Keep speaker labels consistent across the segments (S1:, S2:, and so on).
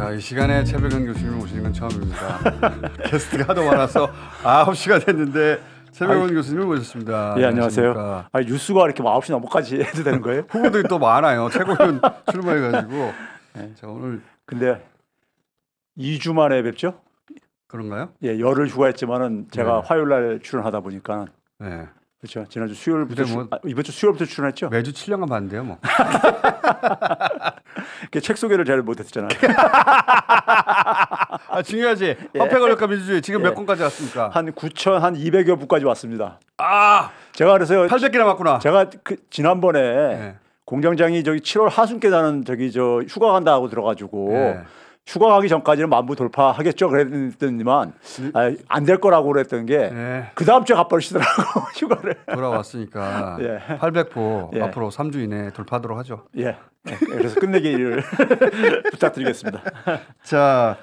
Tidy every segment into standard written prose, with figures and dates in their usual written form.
S1: 자, 이 시간에 최백은 교수님 모시는 건 처음입니다. 게스트가 하도 많아서 9시가 됐는데 최백은 교수님을 모셨습니다.
S2: 예, 안녕하세요. 아니, 뉴스가 이렇게 9시 넘어까지 해도 되는 거예요?
S1: 후보들이 또 많아요. 최고위원 출마해가지고.
S2: 네.
S1: 자, 오늘 근데
S2: 2주 만에 뵙죠?
S1: 그런가요?
S2: 예, 열흘 휴가했지만은 제가
S1: 네.
S2: 화요일 날 출연하다 보니까
S1: 네.
S2: 그렇죠. 지난주 수요일부터
S1: 뭐
S2: 이번 주 수요일부터 출연했죠.
S1: 매주 7년간 봤는데요, 뭐.
S2: 책 소개를 잘 못했잖아요.
S1: 아, 중요하지. 화폐 권력과 민주주의 지금 몇 권까지 왔습니까?
S2: 한 9,200여 부까지 왔습니다.
S1: 아,
S2: 제가 그래서
S1: 800개 남았구나.
S2: 제가 지난번에 공장장이 저기 7월 하순께 나는 저기 저 휴가 간다 하고 들어가지고 휴가 가기 전까지는 만부 돌파하겠죠 그랬더니만 안 될 거라고 그랬던 게 그 다음 주에 가버리시더라고 휴가를.
S1: 돌아왔으니까 800보 앞으로 3주 이내에 돌파하도록 하죠.
S2: 예. 그래서 끝내기를 부탁드리겠습니다.
S1: 자,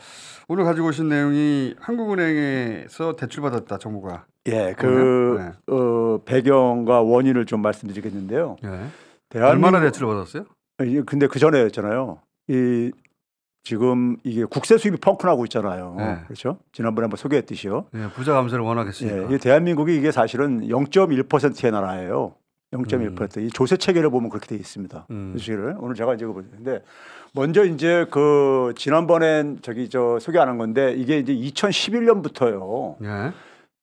S1: 오늘 가지고 오신 내용이 한국은행에서 대출받았다 정부가.
S2: 예, 배경과 원인을 좀 말씀드리겠는데요.
S1: 얼마나 대출을 받았어요?
S2: 근데 그 전에였잖아요. 지금 이게 국세 수입이 펑크나고 있잖아요. 그렇죠? 지난번에 한번 소개했듯이요.
S1: 부자 감세를 원하겠습니다.
S2: 대한민국이 이게 사실은 0.1%의 나라예요. 0.1%. 이 조세 체계를 보면 그렇게 돼 있습니다. 사실은 오늘 제가 이제 보는데 먼저 이제 그 지난번엔 저기 저 소개 안 한 건데 이게 이제 2011년부터요.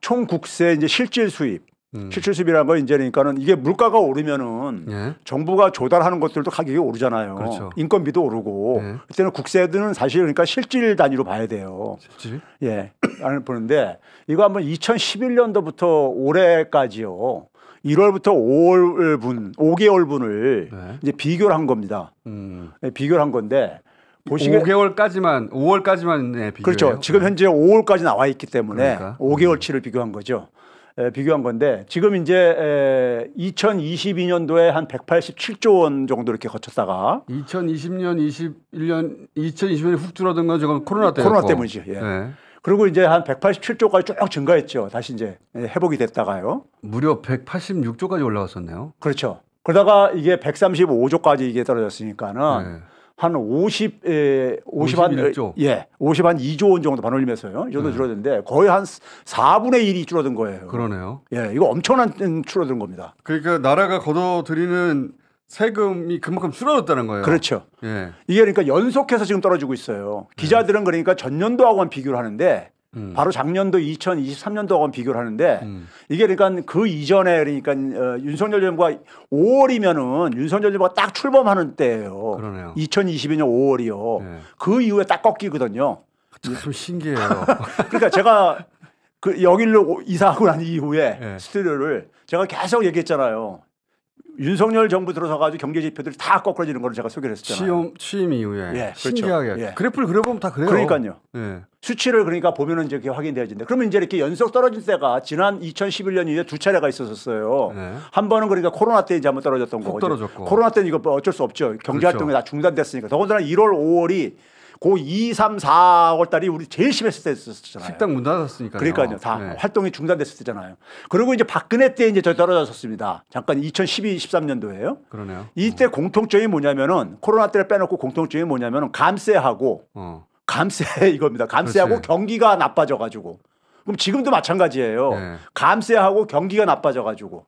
S2: 총 국세 이제 실질 수입. 실질 수입이라는 건 이제 그러니까는 이게 물가가 오르면은 정부가 조달하는 것들도 가격이 오르잖아요. 그렇죠. 인건비도 오르고 그때는 국세들은 사실 그러니까 실질 단위로 봐야 돼요.
S1: 실질?
S2: 예, 안 보는데 이거 한번 2011년도부터 올해까지요. 1월부터 5개월분을 이제 비교를 한 겁니다. 비교를 한 건데.
S1: 5개월까지만 5월까지만 비교해요.
S2: 그렇죠. 지금 현재 5월까지 나와 있기 때문에 그러니까. 5개월치를 비교한 거죠. 비교한 건데 지금 이제 2022년도에 한 187조 원 정도 이렇게 거쳤다가
S1: 2020년, 2020년에 훅 줄어든 건 지금 코로나
S2: 때문이죠. 예. 그리고 이제 한 187조까지 쭉 증가했죠. 다시 이제 회복이 됐다가요.
S1: 무려 186조까지 올라갔었네요.
S2: 그렇죠. 그러다가 이게 135조까지 이게 떨어졌으니까는 한 52조 한 2조 원 정도 반올림해서요. 이 정도 줄어드는데 거의 한 4분의 1이 줄어든 거예요.
S1: 그러네요.
S2: 예, 이거 엄청난 줄어든 겁니다.
S1: 그러니까 나라가 걷어들이는 세금이 그만큼 줄어들었다는 거예요.
S2: 그렇죠. 이게 그러니까 연속해서 지금 떨어지고 있어요. 기자들은 그러니까 전년도하고만 비교를 하는데 바로 작년도 2023년도하고만 비교를 하는데 이게 그러니까 그 이전에 그러니까 윤석열 정부가 5월이면은 윤석열 정부가 딱 출범하는 때예요.
S1: 그러네요.
S2: 2022년 5월이요. 그 이후에 딱 꺾이거든요.
S1: 참 신기해요.
S2: 그러니까 제가 여기로 이사하고 난 이후에 스튜디오를 제가 계속 얘기했잖아요. 윤석열 정부 들어서 가지고 경제 지표들이 다 거꾸러지는 걸 제가 소개를 했었잖아요.
S1: 취임 이후에 신기하게
S2: 그렇죠.
S1: 그래프를 그려보면 다 그래요.
S2: 그러니까요. 수치를 그러니까 보면은 이제 확인돼야지는데 그러면 이제 이렇게 연속 떨어진 때가 지난 2011년 이후에 두 차례가 있었어요. 한 번은 그러니까 코로나 때 이제 한번 떨어졌던 거고.
S1: 떨어졌고.
S2: 코로나 때는 이거 어쩔 수 없죠. 경제 활동이 다 중단됐으니까. 더군다나 1월, 5월이 고 2, 3, 4월 달이 우리 제일 심했을 때였었잖아요.
S1: 식당 문 닫았으니까요.
S2: 그러니까요. 다 활동이 중단됐을 때잖아요. 그리고 이제 박근혜 때 이제 더 떨어졌었습니다. 잠깐 2012, 13년도예요.
S1: 그러네요.
S2: 이때 공통점이 뭐냐면은 코로나 때를 빼놓고 공통점이 뭐냐면은 감세하고 감세 이겁니다. 감세하고 경기가 나빠져가지고. 그럼 지금도 마찬가지예요. 감세하고 경기가 나빠져가지고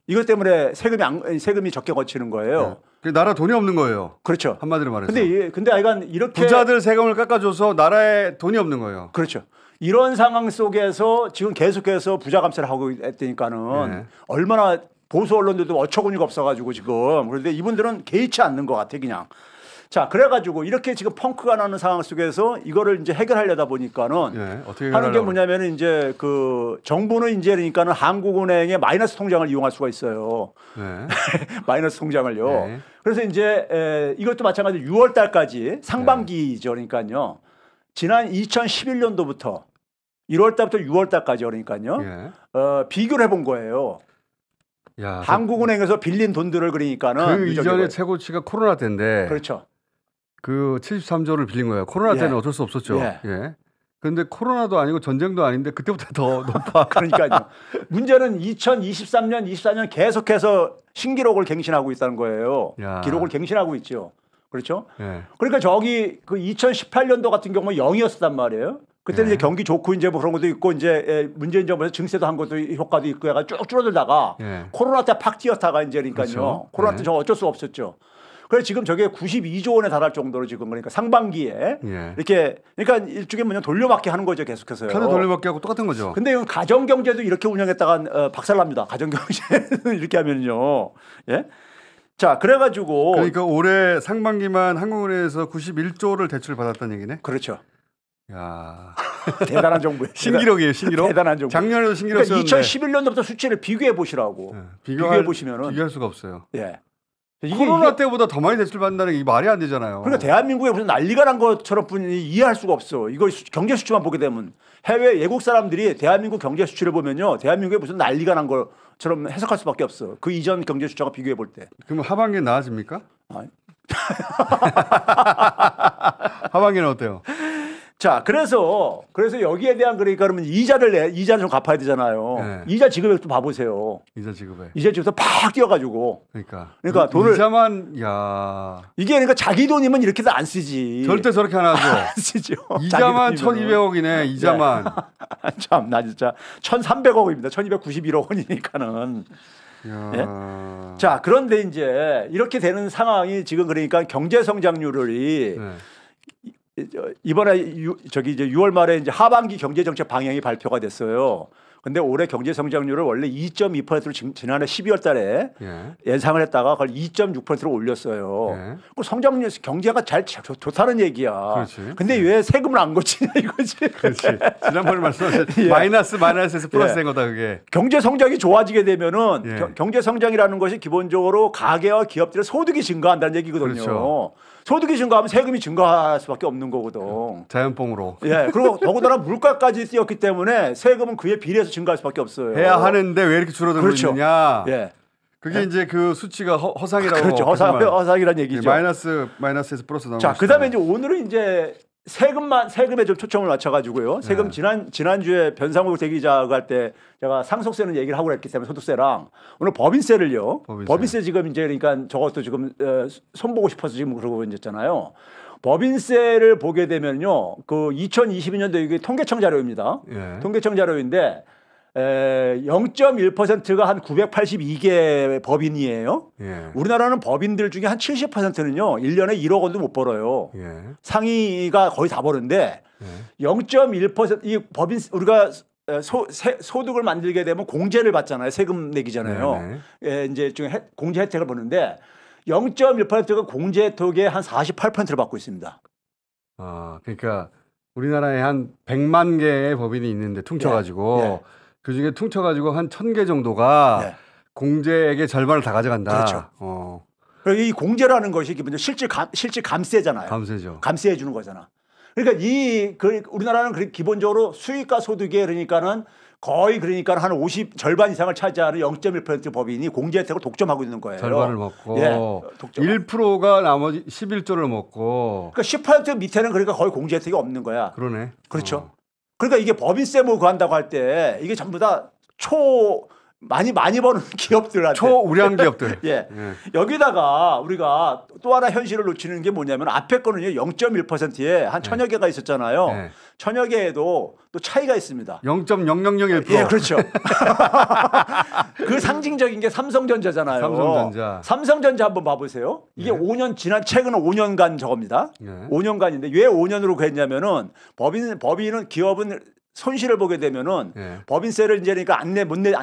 S2: 이것 때문에 세금이 적게 거치는 거예요.
S1: 나라 돈이 없는 거예요.
S2: 그렇죠.
S1: 한마디로 말해서.
S2: 근데 하여간 이렇게
S1: 부자들 세금을 깎아줘서 나라에 돈이 없는 거예요.
S2: 그렇죠. 이런 상황 속에서 지금 계속해서 부자 감세를 하고 있다니까는 얼마나 보수 언론들도 어처구니가 없어가지고 지금 그런데 이분들은 개의치 않는 것 같아 그냥. 자, 그래가지고 이렇게 지금 펑크가 나는 상황 속에서 이거를 이제 해결하려다 보니까는
S1: 어떻게
S2: 하는 게 뭐냐면은 이제 그 정부는 이제 그러니까는 한국은행의 마이너스 통장을 이용할 수가 있어요. 마이너스 통장을요. 그래서 이제 이것도 마찬가지로 6월 달까지 상반기죠. 그러니까요. 지난 2011년도부터 1월 달부터 6월 달까지 그러니까요. 비교를 해본 거예요. 한국은행에서 빌린 돈들을 그러니까는
S1: 그 이전에 최고치가 코로나 때인데.
S2: 그렇죠.
S1: 그 73조를 빌린 거예요. 코로나 때는 어쩔 수 없었죠. 그런데 코로나도 아니고 전쟁도 아닌데 그때보다 더 높아.
S2: 그러니까요. 문제는 2023년, 24년 계속해서 신기록을 갱신하고 있다는 거예요. 기록을 갱신하고 있죠. 그렇죠?
S1: 예.
S2: 그러니까 저기 그 2018년도 같은 경우는 0이었단 말이에요. 그때는
S1: 예.
S2: 이제 경기 좋고 이제 뭐 그런 것도 있고 이제 문재인 정부에서 증세도 한 것도 효과도 있고 해가 쭉 줄어들다가
S1: 예.
S2: 코로나 때 팍 뛰었다가 이제 그러니까요.
S1: 그렇죠.
S2: 코로나
S1: 예.
S2: 때 저 어쩔 수 없었죠. 그래서 지금 저게 92조 원에 달할 정도로 지금 그러니까 상반기에
S1: 예.
S2: 이렇게 그러니까 일종의 뭐냐 돌려막기 하는 거죠 계속해서요.
S1: 카드 돌려받기 하고 똑같은 거죠.
S2: 근데 이건 가정 경제도 이렇게 운영했다가 박살납니다. 가정 경제는 이렇게 하면요. 예. 자, 그래가지고
S1: 그러니까 올해 상반기만 한국은행에서 91조를 대출 받았다는 얘기네.
S2: 그렇죠.
S1: 야,
S2: 대단한 정부예요.
S1: 신기록이에요, 신기록.
S2: 대단한 정부.
S1: 작년에도 신기록이었는데.
S2: 그러니까 2011년도부터 수치를 비교해 보시라고. 비교해 보시면은
S1: 비교할 수가 없어요.
S2: 예.
S1: 코로나 때보다 더 많이 대출 받는다는 게 말이 안 되잖아요.
S2: 그러니까 대한민국에 무슨 난리가 난 것처럼 뿐이 이해할 수가 없어. 이거 경제 수치만 보게 되면 해외 외국 사람들이 대한민국 경제 수치를 보면요, 대한민국에 무슨 난리가 난 것처럼 해석할 수밖에 없어. 그 이전 경제 수치와 비교해 볼 때.
S1: 그럼 하반기는 나아집니까?
S2: 아니.
S1: 하반기는 어때요?
S2: 자, 그래서 여기에 대한 그러니까 그러면 이자를 좀 갚아야 되잖아요.
S1: 네.
S2: 이자 지급액 좀 봐보세요.
S1: 이자 지급에.
S2: 이자 지급서 팍 뛰어가지고.
S1: 그러니까
S2: 돈을
S1: 이자만 야.
S2: 이게 그러니까 자기 돈이면 이렇게도 안 쓰지.
S1: 절대 저렇게 안 하죠.
S2: 안 쓰죠.
S1: 이자만
S2: 자기 돈이면은.
S1: 1,200억이네. 이자만.
S2: 참, 나 진짜 1,300억입니다. 1,291억 원이니까는. 예? 자, 그런데 이제 이렇게 되는 상황이 지금 그러니까 경제 성장률이
S1: 네.
S2: 이번에 저기 이제 6월 말에 이제 하반기 경제 정책 방향이 발표가 됐어요. 근데 올해 경제 성장률을 원래 2.2%로 지난해 12월 달에 예상을 했다가 그걸 2.6%로 올렸어요. 그 성장률 경제가 좋다는 얘기야.
S1: 그렇지.
S2: 근데 왜 세금을 안 고치냐 이거지.
S1: 그렇지. 지난번에 말씀하신 마이너스에서 플러스 된 거다 그게. 경제
S2: 성장이 좋아지게 되면은 경제 성장이라는 것이 기본적으로 가계와 기업들의 소득이 증가한다는 얘기거든요.
S1: 그렇죠.
S2: 소득이 증가하면 세금이 증가할 수밖에 없는 거거든.
S1: 자연뽕으로.
S2: 예. 그리고 더군다나 물가까지 뛰었기 때문에 세금은 그에 비례해서 증가할 수밖에 없어요.
S1: 해야 하는데 왜 이렇게 줄어들고
S2: 그렇죠.
S1: 있느냐.
S2: 예.
S1: 그게 이제 그 수치가 허상이라고.
S2: 그렇죠. 허상이라는 얘기죠.
S1: 마이너스에서 플러스 나오는.
S2: 자, 그다음에 이제 오늘은 이제 세금에 좀 초점을 맞춰가지고요. 세금 지난주에 변상욱 대기자가 할 때 제가 상속세는 얘기를 하고 그랬기 때문에 소득세랑 오늘 법인세를요. 법인세 지금 이제 그러니까 저것도 지금 손보고 싶어서 지금 그러고 있잖아요. 법인세를 보게 되면요. 그 2022년도 이게 통계청 자료입니다. 통계청 자료인데 0.1%가 한 982개 법인이에요. 우리나라는 법인들 중에 한 70%는요. 1년에 1억 원도 못 벌어요. 상위가 거의 다 버는데 0.1% 이 법인 우리가 소득을 만들게 되면 공제를 받잖아요. 세금 내기잖아요. 이제 공제 혜택을 보는데 0.1%가 공제 혜택의 한 48%를 받고 있습니다.
S1: 아, 그러니까 우리나라에 한 100만 개의 법인이 있는데 퉁쳐가지고 그 중에 퉁쳐가지고 한 1,000개 정도가 공제액의 절반을 다 가져간다.
S2: 그렇죠. 이 공제라는 것이 기본적으로 실질 감세잖아요.
S1: 감세죠.
S2: 감세해 주는 거잖아. 그러니까 우리나라는 기본적으로 수익과 소득에 그러니까는 거의 그러니까 한 50절반 이상을 차지하는 0.1% 법인이 공제 혜택을 독점하고 있는 거예요.
S1: 절반을 먹고
S2: 독점.
S1: 1%가 나머지 11조를 먹고.
S2: 그러니까 10% 밑에는 그러니까 거의 공제 혜택이 없는 거야.
S1: 그러네.
S2: 그렇죠. 그러니까 이게 법인세 뭐 구한다고 할 때 이게 전부 다 많이 버는 기업들한테
S1: 초우량 기업들.
S2: 여기다가 우리가 또 하나 현실을 놓치는 게 뭐냐면 앞에 거는요 0.1%에 한 1,000여 개가 있었잖아요. 1,000여 개에도 또 차이가 있습니다.
S1: 0.0001%.
S2: 예, 그렇죠. 그 상징적인 게 삼성전자잖아요. 삼성전자 한번 봐보세요. 이게 5년 최근 5년간 저겁니다. 5년간인데 왜 5년으로 그랬냐면은 법인은 기업은 손실을 보게 되면은 법인세를 이제 그러니까 안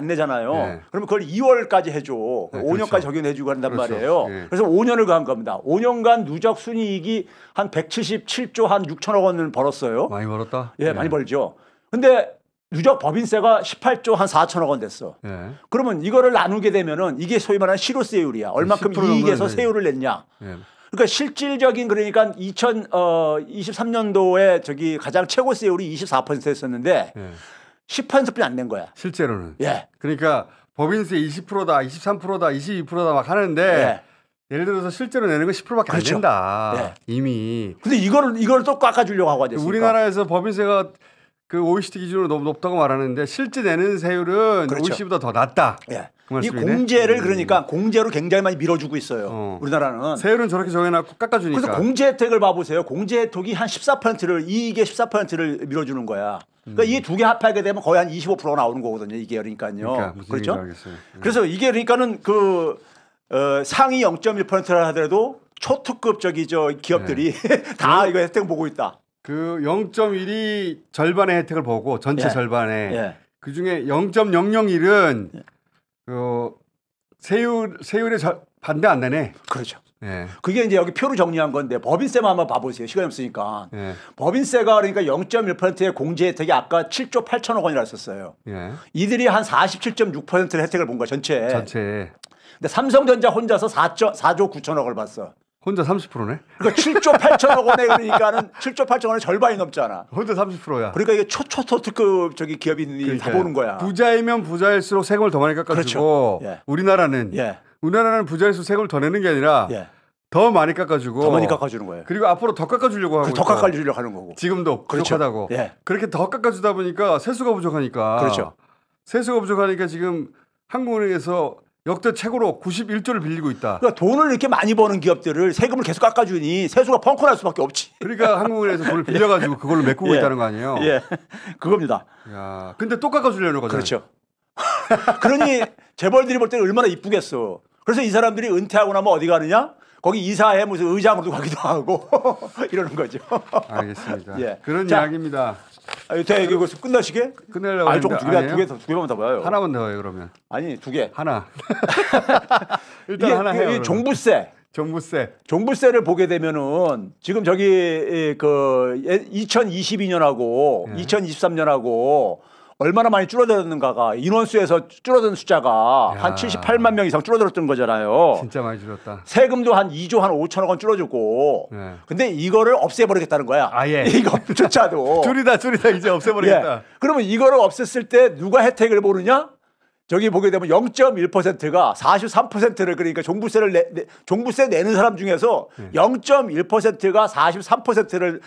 S2: 내잖아요. 그러면 그걸 2월까지 해줘. 5년까지 적용해주고 한단 말이에요. 그래서 5년을 가한 겁니다. 5년간 누적 순이익이 한 177조 한 6천억 원을 벌었어요.
S1: 많이 벌었다.
S2: 많이 벌죠. 근데 누적 법인세가 18조 한 4천억 원 됐어. 그러면 이거를 나누게 되면은 이게 소위 말하는 실효세율이야. 얼마큼 이익에서 세율을 냈냐. 그러니까 실질적인 그러니까 2023년도에 저기 가장 최고 세율이 24%였었는데 10%뿐이 안 낸 거야.
S1: 실제로는. 그러니까 법인세 20%다, 23%다, 22%다 막 하는데 예를 들어서 실제로 내는 건 10%밖에 안 된다. 이미.
S2: 근데 이걸 또 깎아주려고 하고 앉았으니까.
S1: 우리나라에서 법인세가 그 OECD 기준으로 너무 높다고 말하는데 실제 내는 세율은
S2: 그렇죠.
S1: OECD보다 더 낮다.
S2: 예.
S1: 그
S2: 이
S1: 말씀이네.
S2: 공제를 그러니까 공제로 굉장히 많이 밀어주고 있어요. 우리나라는.
S1: 세율은 저렇게 정해놨고 깎아주니까.
S2: 그래서 공제 혜택을 봐보세요. 공제 혜택이 한 14%를 이익의 14%를 밀어주는 거야. 그러니까 이 두 개 합하게 되면 거의 한 25%가 나오는 거거든요. 이게 그러니까요.
S1: 그러니까 무슨
S2: 그렇죠?
S1: 얘기인지 알겠어요.
S2: 그래서 이게 그러니까는 그 상위 0.1%라 하더라도 초특급 기업들이 다 이거 혜택 보고 있다.
S1: 그 0.1이 절반의 혜택을 보고 전체
S2: 예.
S1: 절반에
S2: 예.
S1: 그 중에 0.001은 그 세율에 반대 안 내네.
S2: 그렇죠.
S1: 예.
S2: 그게 이제 여기 표로 정리한 건데 법인세만 한번 봐보세요. 시간이 없으니까.
S1: 예.
S2: 법인세가 그러니까 0.1%의 공제 혜택이 아까 7조 8천억 원이라 했었어요.
S1: 예.
S2: 이들이 한 47.6%의 혜택을 본 거야 전체.
S1: 전체
S2: 근데 삼성전자 혼자서 4조 9천억을 봤어.
S1: 혼자 30%네.
S2: 그러니까 7조 8천억 원에 그러니까는 7조 8천억 원의 절반이 넘잖아.
S1: 혼자 30%야.
S2: 그러니까 이게 초특급 기업인이 다 보는 거야.
S1: 부자이면 부자일수록 세금을 더 많이 깎아주고
S2: 그렇죠. 예.
S1: 우리나라는 부자일수록 세금을 더 내는 게 아니라
S2: 예.
S1: 더 많이 깎아주고
S2: 더 많이 깎아주는 거예요.
S1: 그리고 앞으로 더 깎아주려고 하고
S2: 더
S1: 있고.
S2: 깎아주려고 하는 거고.
S1: 지금도
S2: 그렇죠.
S1: 부족하다고.
S2: 예.
S1: 그렇게 더 깎아주다 보니까 세수가 부족하니까.
S2: 그렇죠.
S1: 세수가 부족하니까 지금 한국은행에서 역대 최고로 91조를 빌리고 있다.
S2: 그러니까 돈을 이렇게 많이 버는 기업들을 세금을 계속 깎아주니 세수가 펑크 날 수밖에 없지.
S1: 그러니까 한국은행에서 돈을 빌려가지고 그걸로 메꾸고
S2: 예.
S1: 있다는 거 아니에요?
S2: 예, 그겁니다.
S1: 야, 근데 또 깎아주려는 거잖아요.
S2: 그렇죠. 그러니 재벌들이 볼 때는 얼마나 이쁘겠어. 그래서 이 사람들이 은퇴하고 나면 어디 가느냐? 거기 이사회 무슨 의장으로도 가기도 하고 이러는 거죠.
S1: 알겠습니다.
S2: 예.
S1: 그런
S2: 자,
S1: 이야기입니다.
S2: 이거 끝나시게?
S1: 끝내려고
S2: 아니 조금
S1: 했는데
S2: 두 개만 더 봐요.
S1: 하나만 더 해요 그러면.
S2: 아니 두 개.
S1: 하나. 일단 하나 해요.
S2: 이게 종부세. 종부세를 보게 되면은 지금 저기 그 2022년하고 2023년하고 얼마나 많이 줄어들었는가가 인원수에서 줄어든 숫자가 한 78만 명 이상 줄어들었던 거잖아요.
S1: 진짜 많이 줄었다.
S2: 세금도 한 2조 한 5천억 원 줄어들고.
S1: 네.
S2: 근데 이거를 없애버리겠다는 거야.
S1: 아예.
S2: 이거조차도.
S1: 줄이다 이제 없애버리겠다.
S2: 예. 그러면 이거를 없앴을 때 누가 혜택을 보느냐? 저기 보게 되면 0.1%가 43%를 그러니까 종부세 내는 사람 중에서 0.1%가 43%를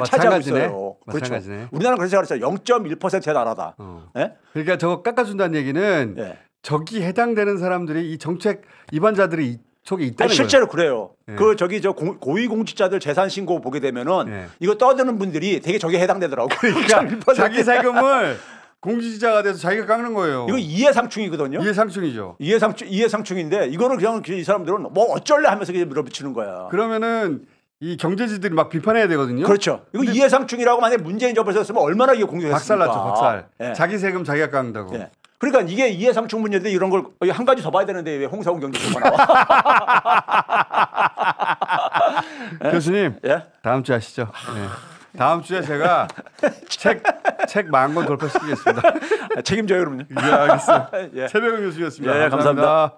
S2: 차지하고 있어요. 그렇죠. 우리나라는 그래서 그랬어요. 0.1%의 나라다. 예?
S1: 그러니까 저거 깎아준다는 얘기는 저기 해당되는 사람들이 이 정책 위반자들이 속에 있다는 거예요.
S2: 실제로 그래요.
S1: 예.
S2: 그 저기 고위공직자들 재산 신고 보게 되면은 이거 떠드는 분들이 되게 저기에 해당되더라고.
S1: 그러니까 자기 세금을 공직자가 돼서 자기가 깎는 거예요.
S2: 이거 이해상충이거든요.
S1: 이해상충이죠.
S2: 이해상충인데 이거를 그냥 이 사람들은 뭐 어쩔래 하면서 그냥 밀어붙이는 거야.
S1: 그러면은 이 경제지들이 막 비판해야 되거든요.
S2: 그렇죠. 이거 이해상충이라고 만약에 문재인 정부에서 했으면 얼마나 이게 공격했습니까?
S1: 박살났죠, 박살.
S2: 예.
S1: 자기 세금 자기가 깎는다고.
S2: 예. 그러니까 이게 이해상충 문제인데 이런 걸 한 가지 더 봐야 되는데 왜 홍사훈 경제부가 나와?
S1: 교수님,
S2: 예?
S1: 다음 주 하시죠. 네. 다음 주에 제가 책 10,000권 돌파시키겠습니다.
S2: 책임져요, 그럼요.
S1: 예, 알겠습니다.
S2: 예.
S1: 최백은 교수였습니다.
S2: 예, 감사합니다.